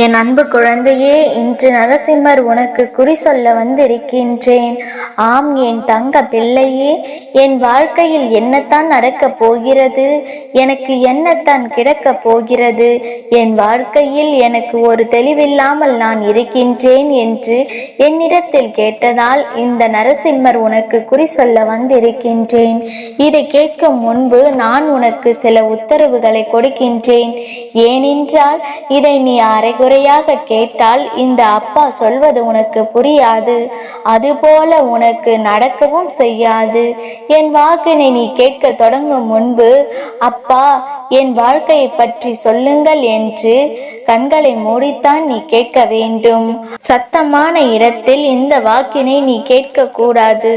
என் அன்பு குழந்தையே, இன்று நரசிம்மர் உனக்கு குறி சொல்ல வந்திருக்கின்றேன். ஆம் என் தங்க பிள்ளையே, என் வாழ்க்கையில் என்னத்தான் நடக்கப் போகிறது, எனக்கு என்னத்தான் கிடக்கப் போகிறது, என் வாழ்க்கையில் எனக்கு ஒரு தெளிவில்லாமல் நான் இருக்கின்றேன் என்று என்னிடத்தில் கேட்டதால் இந்த நரசிம்மர் உனக்கு குறி சொல்ல வந்திருக்கின்றேன். இதை கேட்கும் முன்பு நான் உனக்கு சில உத்தரவுகளை கொடுக்கின்றேன். ஏனென்றால் இதை நீ குறையாக கேட்டால் இந்த அப்பா சொல்வது உனக்கு புரியாது, அதுபோல உனக்கு நடக்கவும் செய்யாது. என் வாக்கினை நீ கேட்க தொடங்கும் முன்பு அப்பா என் வாழ்க்கையை பற்றி சொல்லுங்கள் என்று கண்களை மூடித்தான் நீ கேட்க வேண்டும். சத்தமான இடத்தில் இந்த வாக்கினை நீ கேட்க கூடாது.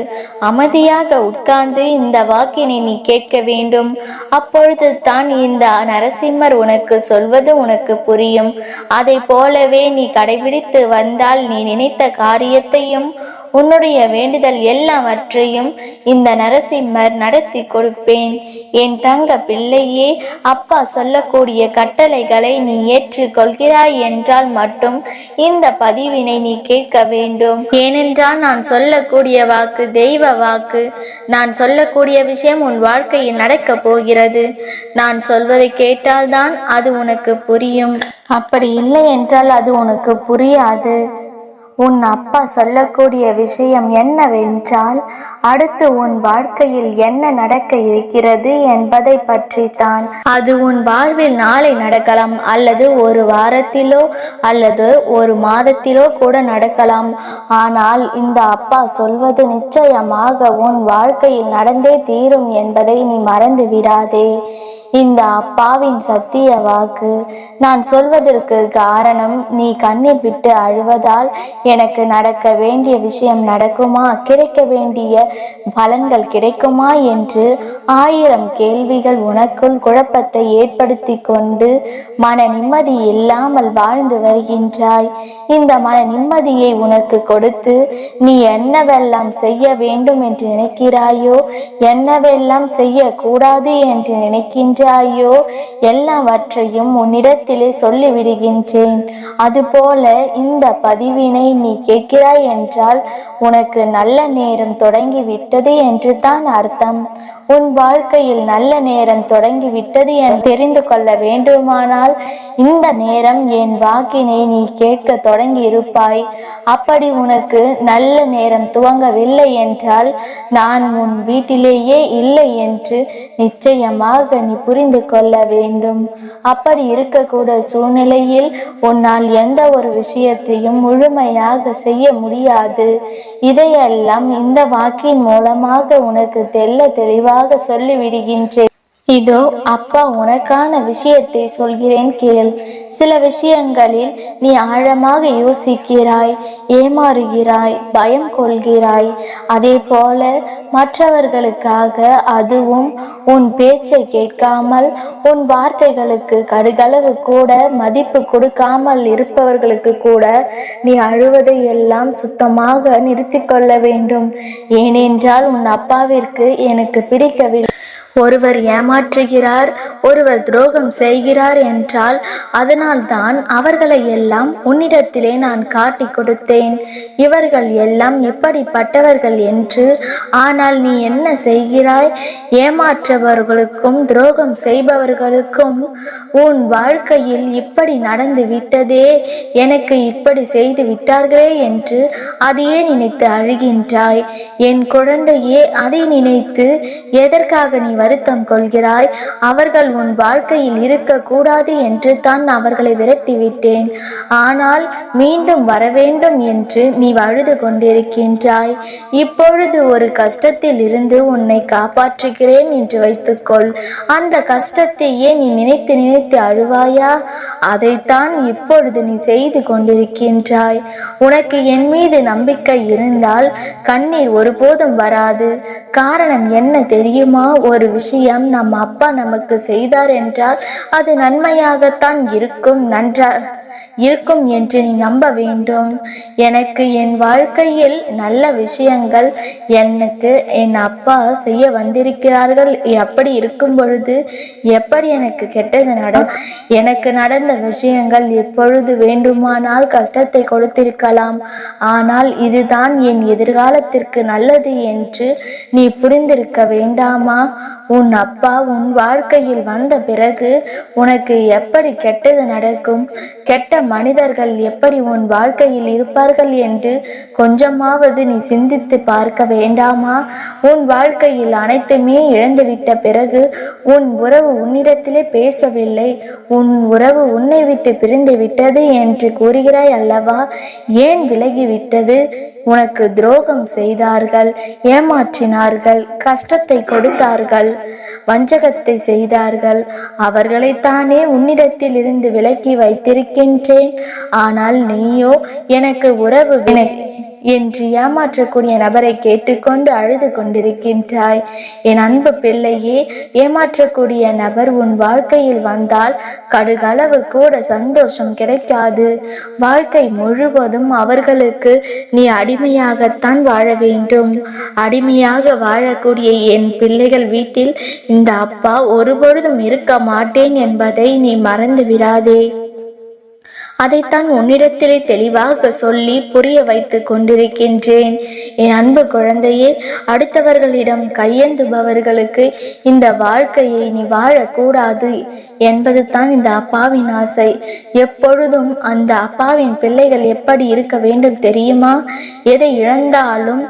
அமைதியாக உட்கார்ந்து இந்த வாக்கினை நீ கேட்க வேண்டும். அப்பொழுது தான் இந்த நரசிம்மர் உனக்கு சொல்வது உனக்கு புரியும். அதை போலவே நீ கடைபிடித்து வந்தால் நீ நினைத்த காரியத்தையும் உன்னுடைய வேண்டுதல் எல்லாவற்றையும் இந்த நரசிம்மர் நடத்தி கொடுப்பேன். என் தங்க பிள்ளையே, அப்பா சொல்லக்கூடிய கட்டளைகளை நீ ஏற்றுக்கொள்கிறாய் என்றால் மட்டும் இந்த பதிவினை நீ கேட்க வேண்டும். ஏனென்றால் நான் சொல்லக்கூடிய வாக்கு தெய்வ வாக்கு. நான் சொல்லக்கூடிய விஷயம் உன் வாழ்க்கையில் நடக்கப் போகிறது. நான் சொல்வதை கேட்டால்தான் அது உனக்கு புரியும். அப்படி இல்லை என்றால் அது உனக்கு புரியாது. உன் அப்பா சொல்லக்கூடிய விஷயம் என்னவென்றால், அடுத்து உன் வாழ்க்கையில் என்ன நடக்க இருக்கிறது என்பதை பற்றி தான். அது உன் வாழ்வில் நாளை நடக்கலாம், அல்லது ஒரு வாரத்திலோ அல்லது ஒரு மாதத்திலோ கூட நடக்கலாம். ஆனால் இந்த அப்பா சொல்வது நிச்சயமாக உன் வாழ்க்கையில் நடந்தே தீரும் என்பதை நீ மறந்து விடாதே. இந்த அப்பாவின் சத்திய வாக்கு. நான் சொல்வதற்கு காரணம், நீ கண்ணீர் விட்டு அழுவதால் எனக்கு நடக்க வேண்டிய விஷயம் நடக்குமா, கிடைக்க வேண்டிய பலன்கள் கிடைக்குமா என்று 1000 கேள்விகள் உனக்குள் குழப்பத்தை ஏற்படுத்தி கொண்டு மன நிம்மதி இல்லாமல் வாழ்ந்து வருகின்றாய். இந்த மன நிம்மதியை உனக்கு கொடுத்து நீ என்னவெல்லாம் செய்ய வேண்டும் என்று நினைக்கிறாயோ, என்னவெல்லாம் செய்யக்கூடாது என்று நினைக்கின்றாயோ எல்லாவற்றையும் உன்னிடத்திலே சொல்லிவிடுகின்றேன். அதுபோல இந்த பதிவினை நீ கேட்கிறாய் என்றால் உனக்கு நல்ல நேரம் தொடங்கிவிட்டது என்று தான் அர்த்தம். உன் வாழ்க்கையில் நல்ல நேரம் தொடங்கிவிட்டது என தெரிந்து கொள்ள வேண்டுமானால் இந்த நேரம் என் வாக்கினை நீ கேட்க தொடங்கி இருப்பாய். அப்படி உனக்கு நல்ல நேரம் துவங்கவில்லை என்றால் நான் உன் வீட்டிலேயே இல்லை என்று நிச்சயமாக நீ புரிந்து கொள்ள வேண்டும். அப்படி இருக்கக்கூட சூழ்நிலையில் உன்னால் எந்த ஒரு விஷயத்தையும் முழுமையாக செய்ய முடியாது. இதையெல்லாம் இந்த வாக்கின் மூலமாக உனக்கு தெளிவாக சொல்லிவிடுகின்றேன். இதோ அப்பா உனக்கான விஷயத்தை சொல்கிறேன் கேள். சில விஷயங்களில் நீ ஆழமாக யோசிக்கிறாய், ஏமாறுகிறாய், பயம் கொள்கிறாய். அதே போல மற்றவர்களுக்காக, அதுவும் உன் பேச்சை கேட்காமல் உன் வார்த்தைகளுக்கு கடுகளவு கூட மதிப்பு கொடுக்காமல் இருப்பவர்களுக்கு கூட நீ அழுவதை எல்லாம் சுத்தமாக நிறுத்தி கொள்ள வேண்டும். ஏனென்றால் உன் அப்பாவிற்கு எனக்கு பிடிக்கவில்லை. ஒருவர் ஏமாற்றுகிறார், ஒருவர் துரோகம் செய்கிறார் என்றால் அதனால்தான் அவர்களை எல்லாம் உன்னிடத்திலே நான் காட்டி கொடுத்தேன். இவர்கள் எல்லாம் எப்படிப்பட்டவர்கள் என்று. ஆனால் நீ என்ன செய்கிறாய்? ஏமாற்றுபவர்களுக்கும் துரோகம் செய்பவர்களுக்கும் உன் வாழ்க்கையில் இப்படி நடந்து விட்டதே, எனக்கு இப்படி செய்து விட்டார்களே என்று அதையே நினைத்து அழுகின்றாய். என் குழந்தையே, அதை நினைத்து எதற்காக நீ வருத்தம் கொள்கிறாய்? அவர்கள் உன் வாழ்க்கையில் இருக்கக்கூடாது என்று தான் அவர்களை விரட்டிவிட்டேன். ஆனால் மீண்டும் வர வேண்டும் என்று நீ அழுது கொண்டிருக்கின்றாய். இப்பொழுது ஒரு கஷ்டத்தில் இருந்து உன்னை காப்பாற்றுகிறேன் என்று வைத்துக்கொள். அந்த கஷ்டத்தையே நீ நினைத்து நினைத்து அழுவாயா? அதைத்தான் இப்பொழுது நீ செய்து கொண்டிருக்கின்றாய். உனக்கு என் மீது நம்பிக்கை இருந்தால் கண்ணீர் ஒருபோதும் வராது. காரணம் என்ன தெரியுமா? ஒரு விஷயம் நம் அப்பா நமக்கு செய்தார் என்றால் அது நன்மையாகத்தான் இருக்கும். இருக்கும் என்று நீ நம்ப வேண்டும். எனக்கு என் வாழ்க்கையில் நல்ல விஷயங்கள் எனக்கு என் அப்பா செய்ய வந்திருக்கிறார்கள். அப்படி இருக்கும் பொழுது எப்படி எனக்கு கெட்டது எனக்கு நடந்த விஷயங்கள் எப்பொழுது வேண்டுமானால் கஷ்டத்தை கொடுத்திருக்கலாம். ஆனால் இதுதான் என் எதிர்காலத்திற்கு நல்லது என்று நீ புரிந்திருக்க வேண்டாமா? உன் அப்பா உன் வாழ்க்கையில் வந்த பிறகு உனக்கு எப்படி கெட்டது நடக்கும், கெட்ட மனிதர்கள் எப்படி உன் வாழ்க்கையில் இருப்பார்கள் என்று கொஞ்சமாவது நீ சிந்தித்து பார்க்க வேண்டாமா? உன் வாழ்க்கையில் அனைத்துமே இழந்துவிட்ட பிறகு உன் உறவு உன்னிடத்திலே பேசவில்லை, உன் உறவு உன்னை விட்டு பிரிந்து விட்டது என்று கூறுகிறாய் அல்லவா? ஏன் விலகிவிட்டது? உனக்கு துரோகம் செய்தார்கள், ஏமாற்றினார்கள், கஷ்டத்தை கொடுத்தார்கள், வஞ்சகத்தை செய்தார்கள். அவர்களைத்தானே உன்னிடத்தில் இருந்து விலக்கி வைத்திருக்கின்றேன். ஆனால் நீயோ எனக்கு உறவு என்று ஏமாற்றக்கூடிய நபரை கேட்டுக்கொண்டு அழுது கொண்டிருக்கின்றாய். என் அன்பு பிள்ளையே, ஏமாற்றக்கூடிய நபர் உன் வாழ்க்கையில் வந்தால் கடுகளவு கூட சந்தோஷம் கிடைக்காது. வாழ்க்கை முழுவதும் அவர்களுக்கு நீ அடிமையாகத்தான் வாழ வேண்டும். அடிமையாக வாழக்கூடிய என் பிள்ளைகள் வீட்டில் இந்த அப்பா ஒருபொழுதும் இருக்க மாட்டேன் என்பதை நீ மறந்து விடாதே. அதைத்தான் உன்னிடத்திலே தெளிவாக சொல்லி புரிய வைத்து கொண்டிருக்கின்றேன். என் அன்பு குழந்தையே, அடுத்தவர்களிடம் கையேந்துபவர்களுக்கு இந்த வாழ்க்கையை நீ வாழக்கூடாது என்பது தான் இந்த அப்பாவின் ஆசை. எப்பொழுதும் அந்த அப்பாவின் பிள்ளைகள் எப்படி இருக்க வேண்டும் தெரியுமா? எதை இழந்தாலும்,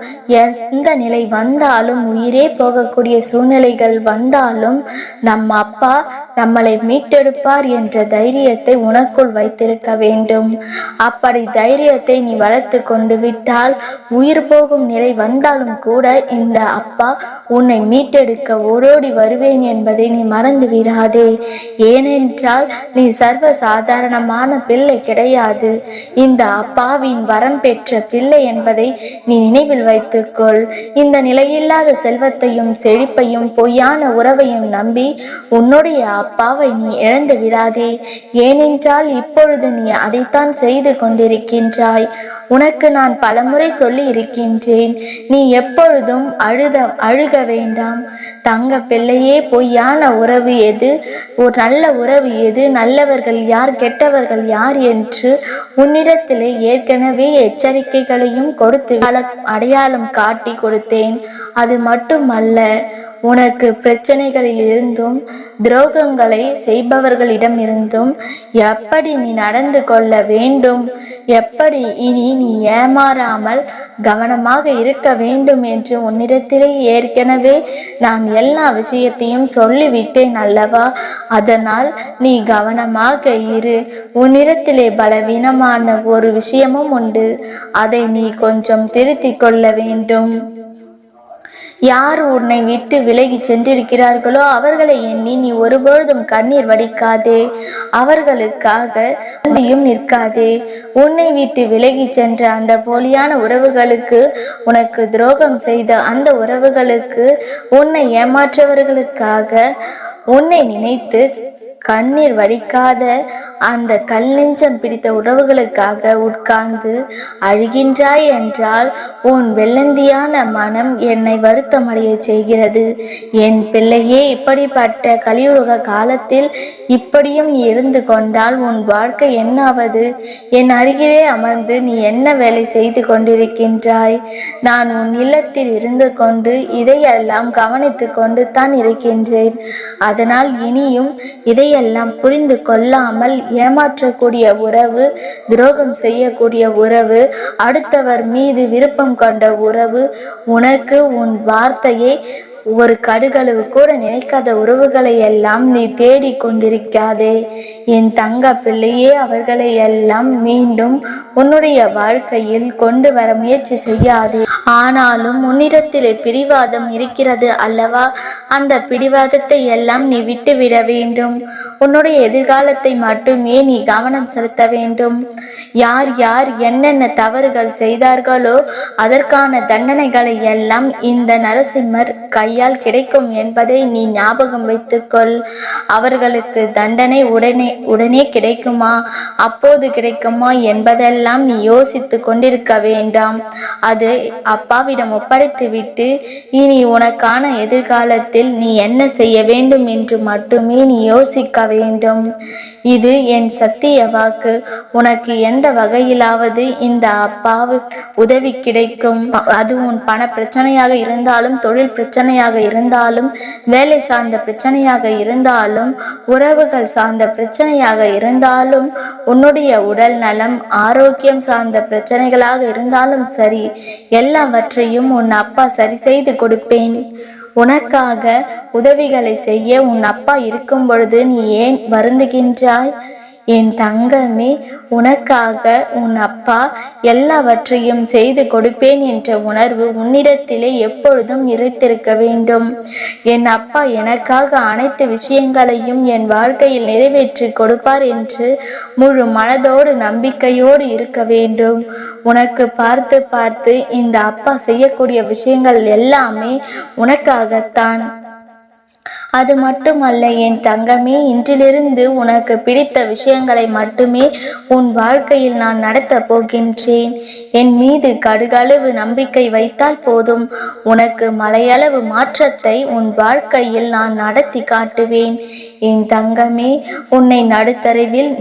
எந்த நிலை வந்தாலும், உயிரே போகக்கூடிய சூழ்நிலைகள் வந்தாலும் நம் அப்பா நம்மளை மீட்டெடுப்பார் என்ற தைரியத்தை உனக்குள் வைத்திருக்க வேண்டும். அப்படி தைரியத்தை நீ வளர்த்து கொண்டு விட்டால் உயிர் போகும் நிலை வந்தாலும் கூட இந்த அப்பா உன்னை மீட்டெடுக்க ஓடோடி வருவேன் என்பதை நீ மறந்து விடாதே. ஏனென்றால் நீ சர்வ சாதாரணமான பிள்ளை கிடையாது. இந்த அப்பாவின் வரம் பெற்ற பிள்ளை என்பதை நீ நினைவில் வைத்துக்கொள். இந்த நிலையில்லாத செல்வத்தையும் செழிப்பையும் பொய்யான உறவையும் நம்பி உன்னுடைய அப்பாவை நீ இழந்து விடாதே. ஏனென்றால் இப்பொழுது நீ அதைத்தான் செய்து கொண்டிருக்கின்றாய். உனக்கு நான் பலமுறை சொல்லி இருக்கின்றேன், நீ எப்பொழுதும் அழுக வேண்டாம். தங்க பிள்ளையே, பொய்யான உறவு எது, ஒரு நல்ல உறவு எது, நல்லவர்கள் யார், கெட்டவர்கள் யார் என்று உன்னிடத்திலே ஏற்கனவே எச்சரிக்கைகளையும் கொடுத்து அடையாளம் காட்டி கொடுத்தேன். அது மட்டுமல்ல, உனக்கு பிரச்சனைகளில் இருந்தும் துரோகங்களை செய்பவர்களிடம் இருந்தும் எப்படி நீ நடந்து கொள்ள வேண்டும், எப்படி இனி நீ ஏமாறாமல் கவனமாக இருக்க வேண்டும் என்று உன்னிடத்திலே ஏற்கனவே நான் எல்லா விஷயத்தையும் சொல்லிவிட்டேன் அல்லவா? அதனால் நீ கவனமாக இரு. உன்னிடத்திலே பலவீனமான ஒரு விஷயமும் உண்டு, அதை நீ கொஞ்சம் திருத்திக் கொள்ள வேண்டும். யார் உன்னை விட்டு விலகி சென்றிருக்கிறார்களோ அவர்களை எண்ணி நீ ஒருபொழுதும் கண்ணீர் வடிக்காதே, அவர்களுக்காக நிற்காதே. உன்னை விட்டு விலகி சென்ற அந்த போலியான உறவுகளுக்கு, உனக்கு துரோகம் செய்த அந்த உறவுகளுக்கு, உன்னை ஏமாற்றவர்களுக்காக உன்னை நினைத்து கண்ணீர் வடிக்காத அந்த கல் நெஞ்சம் பிடித்த உறவுகளுக்காக உட்கார்ந்து அழுகின்றாய் என்றால் உன் வெள்ளந்தியான மனம் என்னை வருத்தமடைய செய்கிறது. என் பிள்ளையே, இப்படிப்பட்ட கலியுக காலத்தில் இப்படியும் நீ இருந்து கொண்டால் உன் வாழ்க்கை என்னாவது? என் அருகிலே அமர்ந்து நீ என்ன வேலை செய்து கொண்டிருக்கின்றாய்? நான் உன் இல்லத்தில் இருந்து கொண்டு இதையெல்லாம் கவனித்து கொண்டு தான் இருக்கின்றேன். அதனால் இனியும் இதையெல்லாம் புரிந்து கொள்ளாமல் ஏமாற்றக்கூடிய உறவு, துரோகம் செய்யக்கூடிய உறவு, அடுத்தவர் மீது விருப்பம் கொண்ட உறவு, உனக்கு உன் வார்த்தையை ஒரு கடுகளவு கூட நினைக்காத உறவுகளை எல்லாம் நீ தேடி கொண்டிருக்காதே. என் தங்க பிள்ளையே, அவர்களை எல்லாம் மீண்டும் உன்னுடைய வாழ்க்கையில் கொண்டு வர முயற்சி செய்யாதே. ஆனாலும் உன்னிடத்திலே பிடிவாதம் இருக்கிறது அல்லவா? அந்த பிடிவாதத்தை எல்லாம் நீ விட்டுவிட வேண்டும். உன்னுடைய எதிர்காலத்தை மட்டுமே நீ கவனம் செலுத்த வேண்டும். யார் யார் என்னென்ன தவறுகள் செய்தார்களோ அதற்கான தண்டனைகளை எல்லாம் இந்த நரசிம்மர் கையால் கையால் கிடைக்கும் என்பதை நீ ஞாபகம் வைத்துக்கொள். அவர்களுக்கு தண்டனை உடனே கிடைக்குமா, அப்போது கிடைக்குமா என்பதெல்லாம் நீ யோசித்து கொண்டிருக்க வேண்டாம். அது அப்பாவிடம் ஒப்படைத்துவிட்டு இனி உனக்கான எதிர்காலத்தில் நீ என்ன செய்ய வேண்டும் என்று மட்டுமே நீ யோசிக்க வேண்டும். இது என் சத்திய வாக்கு. உனக்கு எந்த வகையிலாவது இந்த அப்பாவின் உதவி கிடைக்கும். அது உன் பண பிரச்சனையாக இருந்தாலும், தொழில் பிரச்சனையாக இருந்தாலும், வேலை சார்ந்த பிரச்சனையாக இருந்தாலும், உறவுகள் சார்ந்த பிரச்சனையாக இருந்தாலும், உன்னுடைய உடல் நலம் ஆரோக்கியம் சார்ந்த பிரச்சனைகளாக இருந்தாலும் சரி, எல்லாவற்றையும் உன் அப்பா சரி செய்து கொடுப்பேன். உனக்காக உதவிகளை செய்ய உன் அப்பா இருக்கும் பொழுது நீ ஏன் வருந்துகின்றாய்? என் தங்கமே, உனக்காக உன் அப்பா எல்லாவற்றையும் செய்து கொடுப்பேன் என்ற உணர்வு உன்னிடத்திலே எப்பொழுதும் இருந்திருக்க வேண்டும். என் அப்பா எனக்காக அனைத்து விஷயங்களையும் என் வாழ்க்கையில் நிறைவேற்றி கொடுப்பார் என்று முழு மனதோடு நம்பிக்கையோடு இருக்க வேண்டும். உனக்கு பார்த்து பார்த்து இந்த அப்பா செய்யக்கூடிய விஷயங்கள் எல்லாமே உனக்காகத்தான். அது மட்டுமல்ல என் தங்கமே, இன்றிலிருந்து உனக்கு பிடித்த விஷயங்களை மட்டுமே உன் வாழ்க்கையில் நான் நடத்த போகின்றேன். என் மீது கடுகளவு நம்பிக்கை வைத்தால் போதும், உனக்கு மலையளவு மாற்றத்தை உன் வாழ்க்கையில் நான் நடத்தி காட்டுவேன். என் தங்கமே, உன்னை நடுத்தருவில்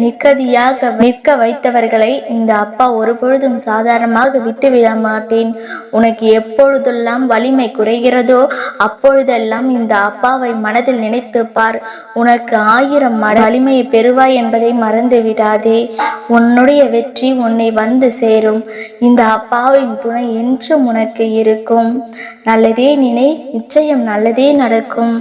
நிற்க வைத்தவர்களை இந்த அப்பா ஒருபொழுதும் சாதாரணமாக விட்டுவிட மாட்டேன். உனக்கு எப்பொழுதெல்லாம் வலிமை குறைகிறதோ அப்பொழுதெல்லாம் இந்த அப்பாவை மனதில் நினைத்து பார். உனக்கு 1000 மடங்கு வலிமையை பெறுவாய் என்பதை மறந்து விடாதே. உன்னுடைய வெற்றி உன்னை வந்து சேரும். இந்த அப்பாவின் துணை என்றும் உனக்கு இருக்கும். நல்லதே நினை, நிச்சயம் நல்லதே நடக்கும்.